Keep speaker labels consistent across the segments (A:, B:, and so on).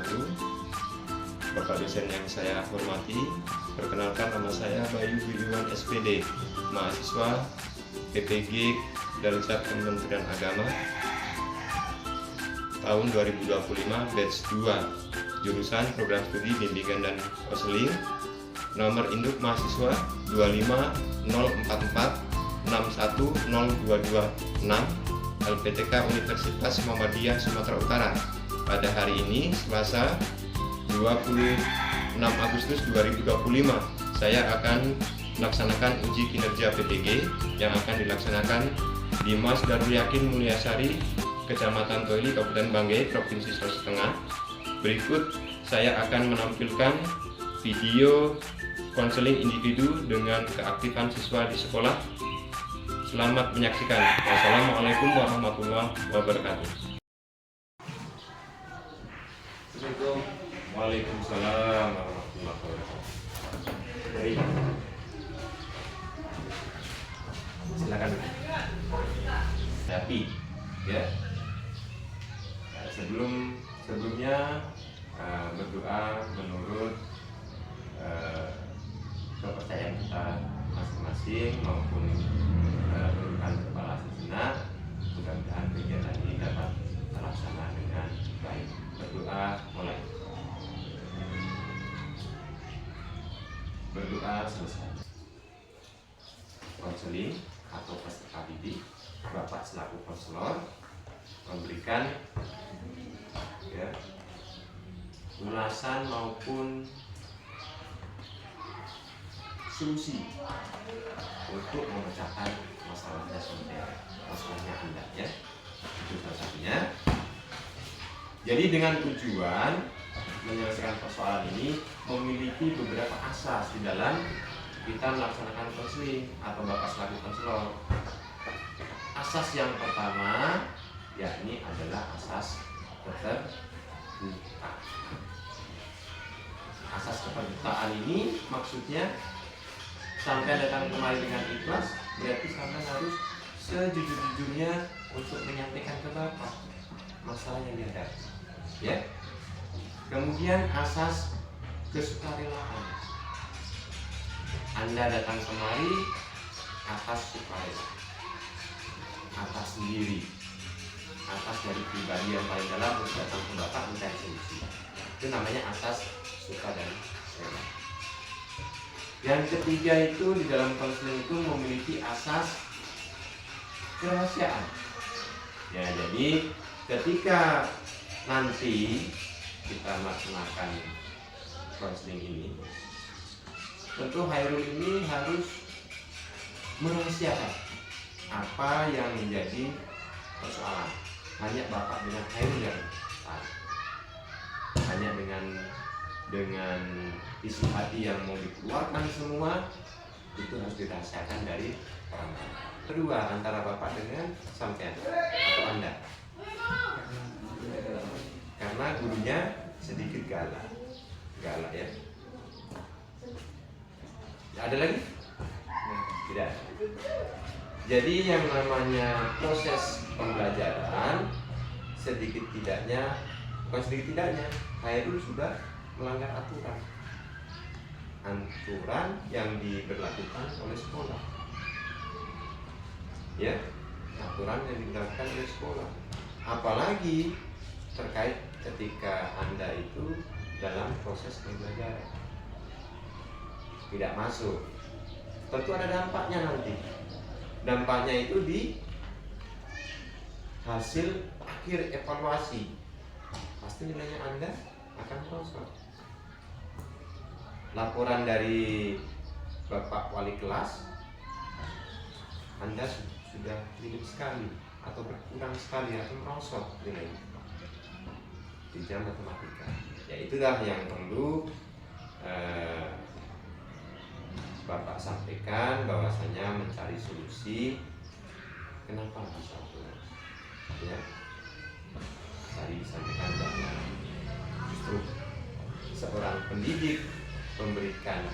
A: wabarakatuh. Bapak dosen yang saya hormati, perkenalkan nama saya Bayu Widiwan SPD, mahasiswa PPG Darussalam Kementerian Agama tahun 2025 batch 2, jurusan program studi bimbingan dan konseling, nomor induk mahasiswa 25044610226, LPTK Universitas Muhammadiyah Sumatera Utara. Pada hari ini Selasa 26 Agustus 2025, saya akan melaksanakan uji kinerja PPG yang akan dilaksanakan di Mas Darul Yakin Mulyasari, Kecamatan Toili, Kabupaten Banggai, Provinsi Sulawesi Tengah. Berikut saya akan menampilkan video konseling individu dengan keaktifan siswa di sekolah. Selamat menyaksikan. Wassalamualaikum warahmatullahi wabarakatuh. Assalamualaikum. Waalaikumsalam warahmatullahi wabarakatuh. Silakan. Tapi ya, sebelumnya berdoa menurut kepercayaan kita masing-masing maupun menurunkan kepala sejenak. Mudah-mudahan kegiatan ini dapat terlaksana dengan baik. Berdoa mulai. Berdoa selesai. Konseling atau peserta didik, Bapak selaku konselor memberikan ya, ulasan maupun solusi untuk memecahkan masalahnya Anda ya. Itu salah satunya. Jadi dengan tujuan menyelesaikan persoalan ini memiliki beberapa asas di dalam kita melaksanakan konseling atau Bapak selaku konselor. Asas yang pertama yakni adalah asas keterbukaan. Asas keterbukaan ini maksudnya sampai datang kemari dengan ikhlas, berarti sampai harus sejujur-jujurnya untuk menyampaikan ke Bapak masalah yang dihadapi. Ya. Kemudian asas kesukarelaan. Anda datang kemari atas sukarela, atas sendiri, atas dari pribadi yang paling dalam untuk datang ke Bapak mencari solusi. Itu namanya asas suka dan rela. Yang ketiga itu di dalam konseling itu memiliki asas kerahasiaan. Ya, jadi ketika nanti kita melaksanakan konseling ini, tentu Hairul ini harus merahasiakan apa yang menjadi persoalan. Hanya Bapak dengan Hairul yang tahu. Hanya dengan isi hati yang mau dikeluarkan semua itu harus dirahasiakan dari orang lain. Kedua, antara Bapak dengan sampean atau Anda. Karena gurunya sedikit galak ya. Ada lagi? Tidak. Jadi yang namanya proses pembelajaran sedikit tidaknya Hairul sudah melanggar aturan yang diberlakukan oleh sekolah. Ya, aturan yang diberlakukan oleh sekolah. Apalagi terkait ketika Anda itu dalam proses pembelajaran tidak masuk, tentu ada dampaknya nanti. Dampaknya itu di hasil akhir evaluasi, pasti nilainya Anda akan merosot. Laporan dari Bapak Wali kelas, Anda sudah minim sekali atau berkurang sekali atau merosot nilainya di jam matematika. Ya, itulah yang perlu Bapak sampaikan, bahwasanya mencari solusi kenapa bisa bolos. Ya, tadi disampaikan bahwa justru seorang pendidik memberikan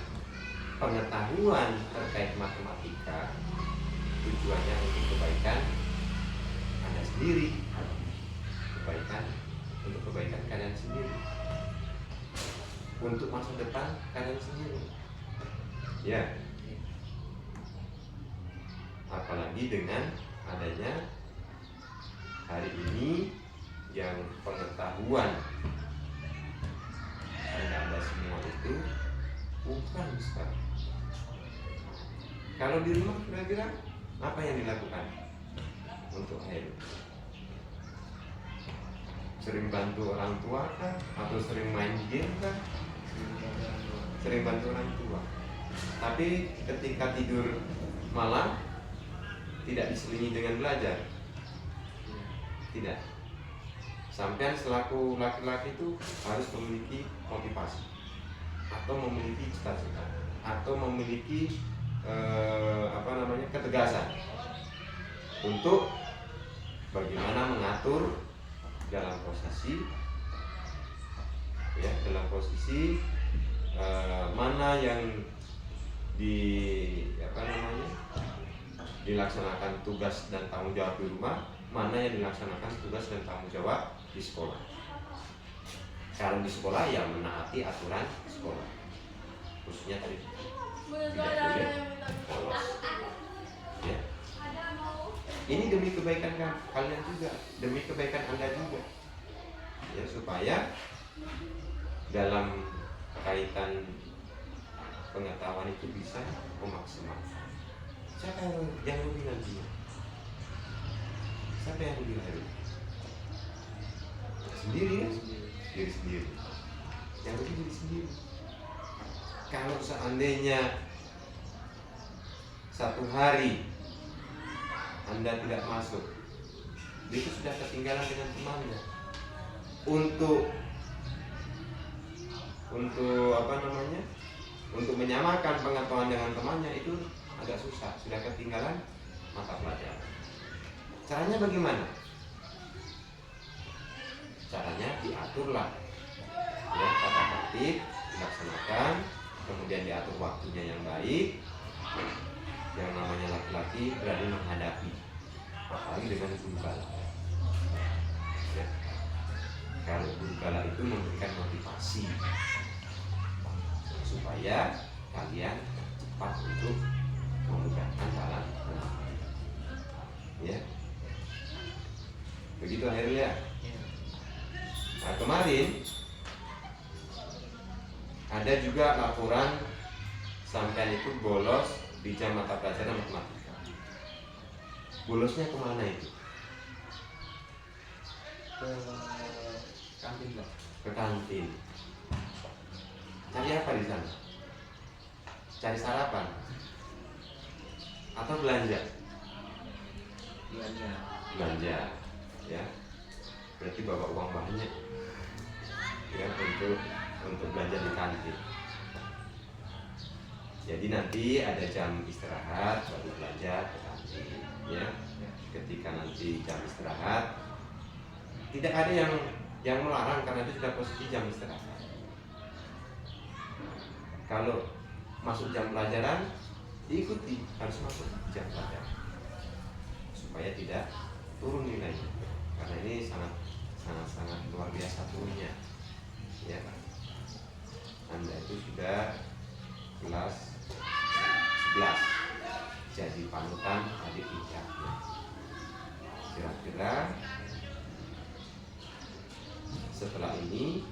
A: pengetahuan terkait matematika tujuannya untuk kebaikan Anda sendiri, untuk kebaikan kalian sendiri. untuk masa depan kalian sendiri. Ya. Apalagi dengan adanya hari ini yang pengetahuan Anda semua itu bukan sekali. Kalau di rumah kira-kira apa yang dilakukan untuk Hairul? Sering bantu orang tua kah? Atau sering main game kah? Sering bantu orang tua. Tapi ketika tidur malam tidak diselingi dengan belajar. Tidak. Sampai selaku laki-laki itu harus memiliki motivasi atau memiliki cita-cita atau memiliki ketegasan untuk bagaimana mengatur dalam posisi mana yang dilaksanakan tugas dan tanggung jawab di rumah, mana yang dilaksanakan tugas dan tanggung jawab di sekolah. Kalau di sekolah ya menaati aturan sekolah, khususnya tadi tidak boleh bolos. Ya. Ini demi kebaikan kalian juga, demi kebaikan Anda juga. Ya, supaya dalam kaitan pengetahuan itu bisa memaksimalkan. Siapa yang lebih nantinya? Siapa yang lebih lahir? Sendiri ya? Diri sendiri. Yang lebih diri sendiri. Kalau seandainya satu hari Anda tidak masuk, itu sudah ketinggalan dengan temannya. Untuk menyamakan pengetahuan dengan temannya itu agak susah, sudah ketinggalan mata pelajaran. Caranya bagaimana? Caranya diaturlah, ya, tata tertib dilaksanakan, kemudian diatur waktunya yang baik. Yang namanya laki-laki berani menghadapi, apalagi dengan guru gala. Ya. Kalau guru gala itu memberikan motivasi supaya kalian cepat untuk memudahkan jalan menang. Ya, begitu akhirnya. Nah, kemarin ada juga laporan sampean itu bolos di jam mata pelajaran matematika. Bolosnya kemana itu?
B: Ke kantin, Pak.
A: Ke kantin. Cari apa di sana? Cari sarapan? Atau belanja? Belanja, ya. Berarti bawa uang banyak, ya, untuk belanja di kantin. Jadi nanti ada jam istirahat baru belanja ke kantin, ya. Ketika nanti jam istirahat, tidak ada yang melarang karena itu sudah posisi jam istirahat. Kalau masuk jam pelajaran, diikuti, harus masuk jam pelajaran supaya tidak turun nilainya, karena ini sangat luar biasa turunnya, ya. Anda itu sudah kelas 11 jadi panutan adik tingkatnya. Kira-kira setelah ini,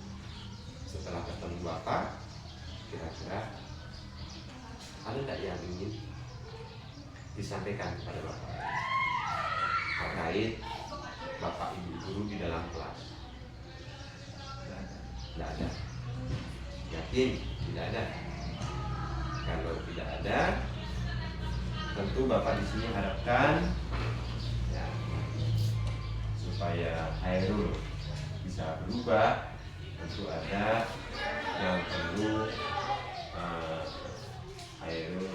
A: setelah ketemu Bapak, kira-kira ada tidak yang ingin disampaikan kepada Bapak terkait Bapak Ibu guru di dalam kelas? Tidak ada. Yakin tidak ada? Kalau tidak ada, tentu Bapak di sini harapkan, ya, supaya Hairul bisa berubah. Tentu ada yang perlu Hairul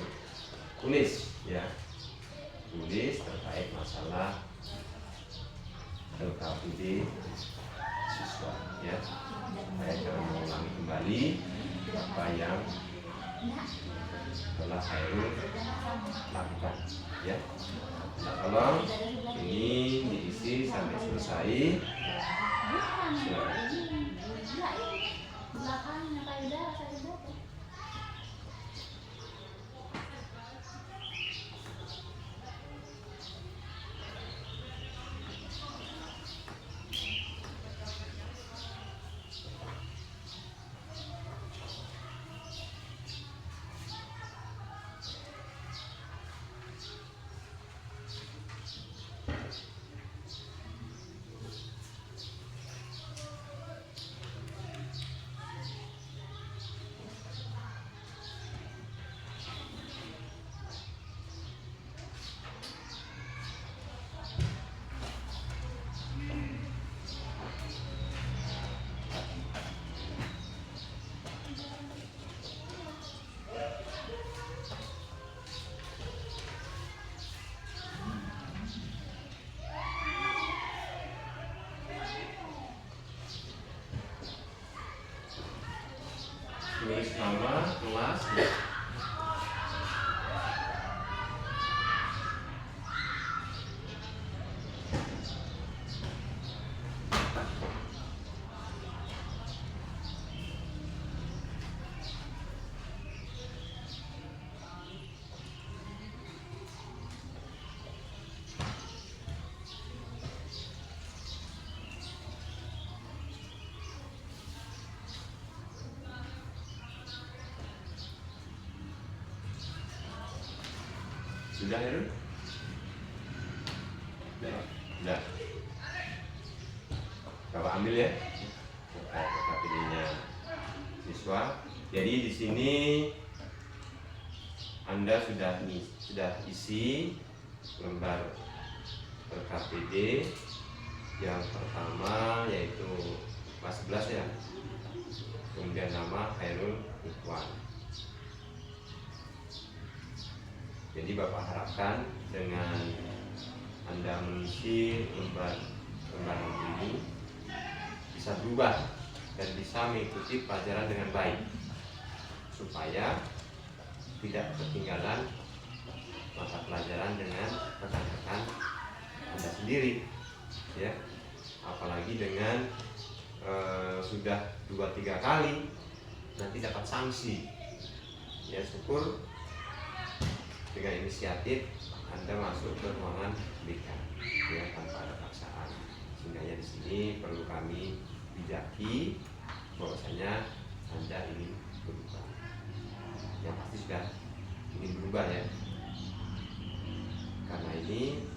A: tulis, ya, tulis terkait masalah LKPD siswa, ya. Saya akan mengulangi kembali apa yang telah Hairul lakukan, ya. Nah, tolong ini diisi sampai selesai. Silakan. tulis nama, kelas, ya. Sudah, Heru? Sudah. Bapak ambil ya. KPD-nya siswa. Jadi di sini Anda sudah isi lembar KPD yang pertama, yaitu kelas 11 ya. Kemudian nama Khairul Ikhwan. Jadi Bapak harapkan dengan Anda mengisi lembar ini bisa berubah dan bisa mengikuti pelajaran dengan baik, supaya tidak ketinggalan mata pelajaran dengan rekan-rekan Anda sendiri, ya. Apalagi dengan sudah 2-3 kali nanti dapat sanksi, ya. Syukur dengan inisiatif Anda masuk ke ruangan BK, ya, tanpa ada paksaan. Sehingga ya di sini perlu kami bijaki bahwasanya Anda ingin berubah. Yang pasti sudah ingin berubah ya. Karena ini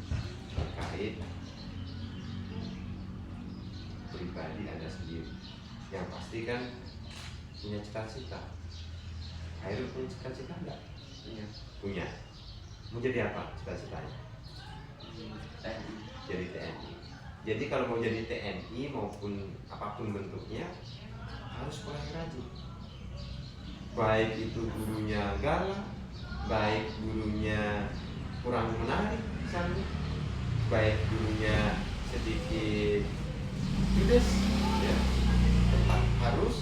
A: terkait pribadi Anda sendiri. Yang pasti kan punya cita-cita. Khairul punya cita-cita enggak? Punya. Mau jadi apa cita-citanya?
B: TNI.
A: Jadi TNI. Jadi kalau mau jadi TNI maupun apapun bentuknya harus sekolah yang rajin. Baik itu gurunya galak, baik gurunya kurang menarik misalnya, baik gurunya sedikit judes, ya, tetap harus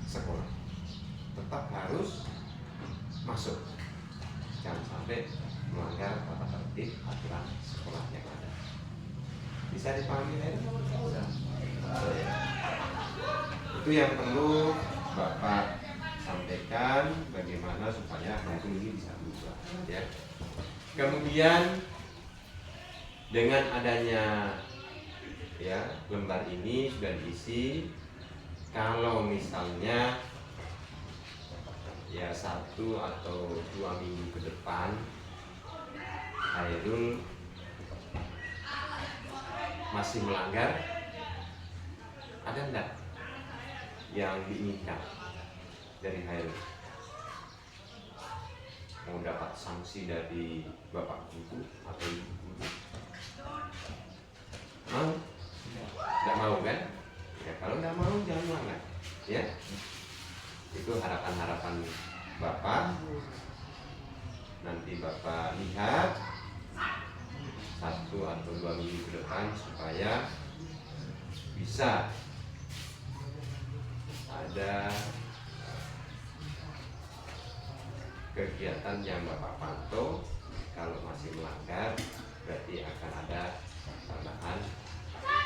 A: sekolah, tetap harus masuk. Jangan sampai melanggar tata tertib aturan sekolah yang ada. Bisa dipahami ya? Itu yang perlu Bapak sampaikan, bagaimana supaya hari ini bisa berubah, ya. Kemudian dengan adanya ya lembar ini sudah diisi, kalau misalnya ya 1 atau 2 minggu ke depan Khairul masih melanggar, ada enggak yang diinginkan dari Khairul? Mau dapat sanksi dari bapak guru atau ibu guru? Mau? Enggak mau kan? Ya kalau enggak mau jangan melanggar, ya. Itu harapan-harapan Bapak. Nanti Bapak lihat 1 atau 2 minggu ke depan supaya bisa ada kegiatan yang Bapak pantau. Kalau masih melanggar berarti akan ada tambahan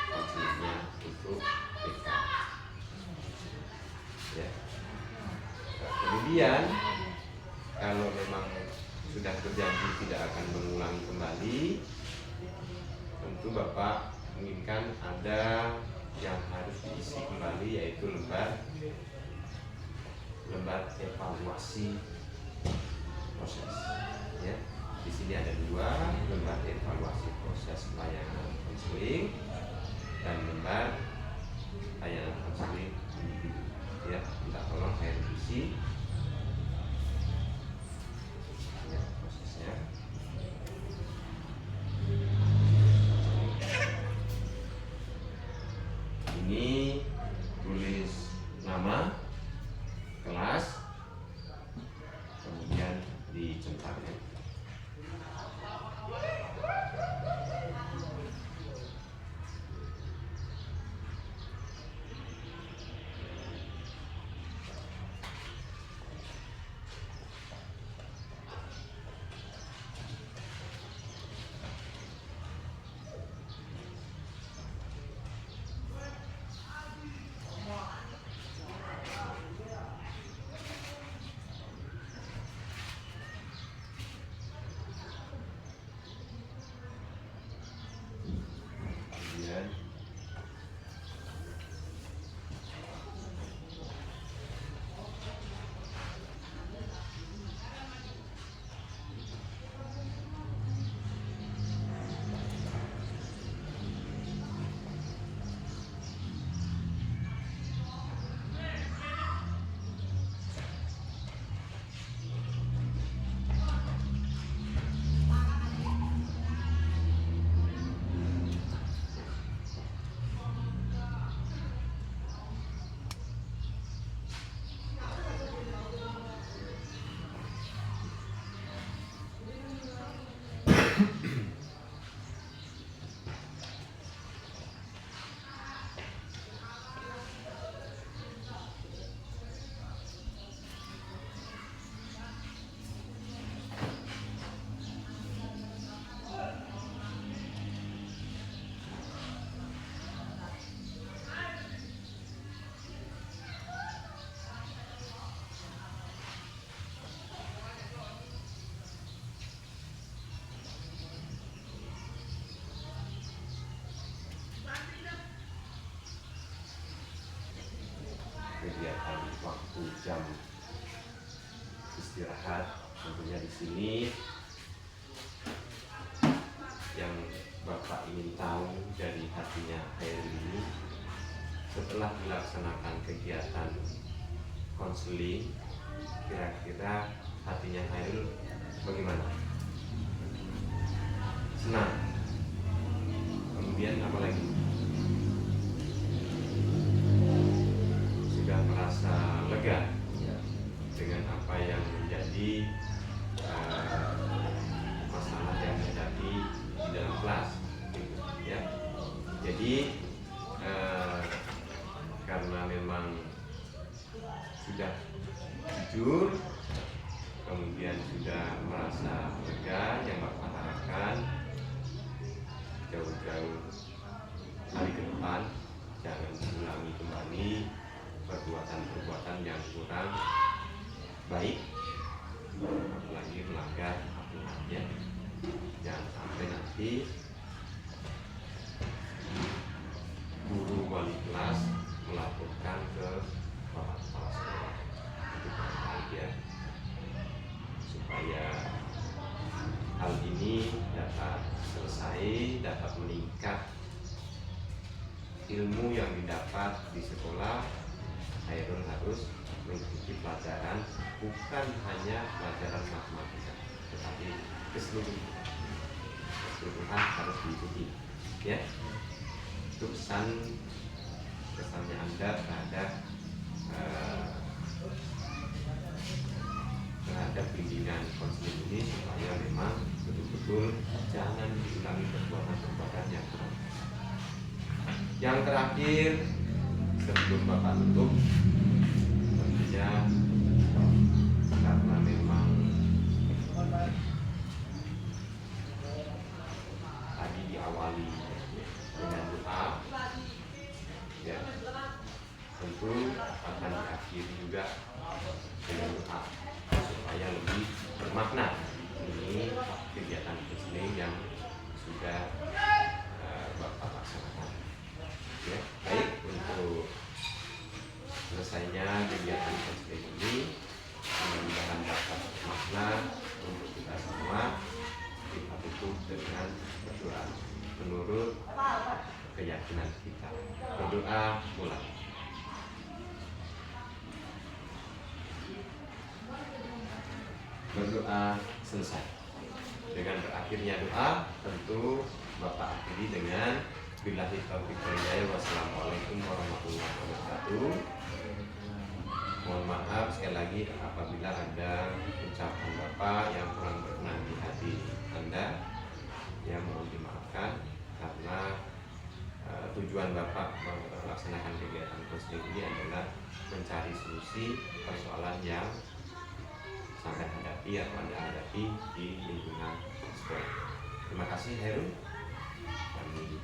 A: sanksinya untuk BK, ya. Kemudian kalau memang sudah berjanji tidak akan mengulangi kembali, tentu Bapak menginginkan ada yang harus diisi kembali, yaitu lembar evaluasi proses, ya. Di sini ada 2 lembar evaluasi proses pelayanan konseling dan lembar layanan konseling individu, ya. Minta tolong saya isi ya prosesnya. Ini tulis nama, kelas, kemudian dicetak ya.
C: kegiatan waktu jam istirahat. Tentunya di sini yang Bapak ingin tahu dari hatinya Hairul ini, setelah dilaksanakan kegiatan konseling, kira-kira hatinya Hairul bagaimana? Senang. Kemudian apa lagi? Sudah merasa lega dengan apa yang menjadi masalah yang terjadi di dalam kelas, gitu, ya. Jadi karena memang sudah jujur, kemudian sudah merasa lega, yang Bapak harapkan jauh-jauh hari ke depan jangan ulangi kembali perbuatan-perbuatan yang kurang baik, apalagi melanggar aturan, ya. Jangan sampai nanti guru wali kelas melaporkan ke bapak kepala sekolah. Itu baik, ya, supaya hal ini dapat selesai, dapat meningkat ilmu yang didapat di sekolah. Hairul harus mengikuti pelajaran, bukan hanya pelajaran matematika, tetapi keseluruhan harus diikuti, ya. Itu pesannya Anda terhadap bimbingan konseling ini, supaya memang betul-betul jangan diulangi perbuatan-perbuatan yang kurang. Yang terakhir, sebelum Bapak tutup, tentunya karena memang tadi diawali dengan doa, ya, tentu akan diakhiri juga dengan doa supaya lebih bermakna. Ini kegiatan konseling yang sudah Bapak laksanakan, ya. Baik, untuk selesainya kegiatan konseling ini, mudah-mudahan dapat bermakna untuk kita semua. Kita tutup dengan berdoa menurut keyakinan kita. Berdoa mulai. Berdoa selesai. Dengan berakhirnya doa, tentu Bapak akhiri dengan billahi taufiq wal hidayah. Wassalamualaikum warahmatullahi wabarakatuh. Mohon maaf sekali lagi apabila ada ucapan Bapak yang kurang berkenan di hati Anda, ya, mohon dimaafkan, karena tujuan Bapak melaksanakan kegiatan konseling ini adalah mencari solusi persoalan yang Anda hadapi atau Anda hadapi di lingkungan sekolah. Terima kasih Hairul. Kami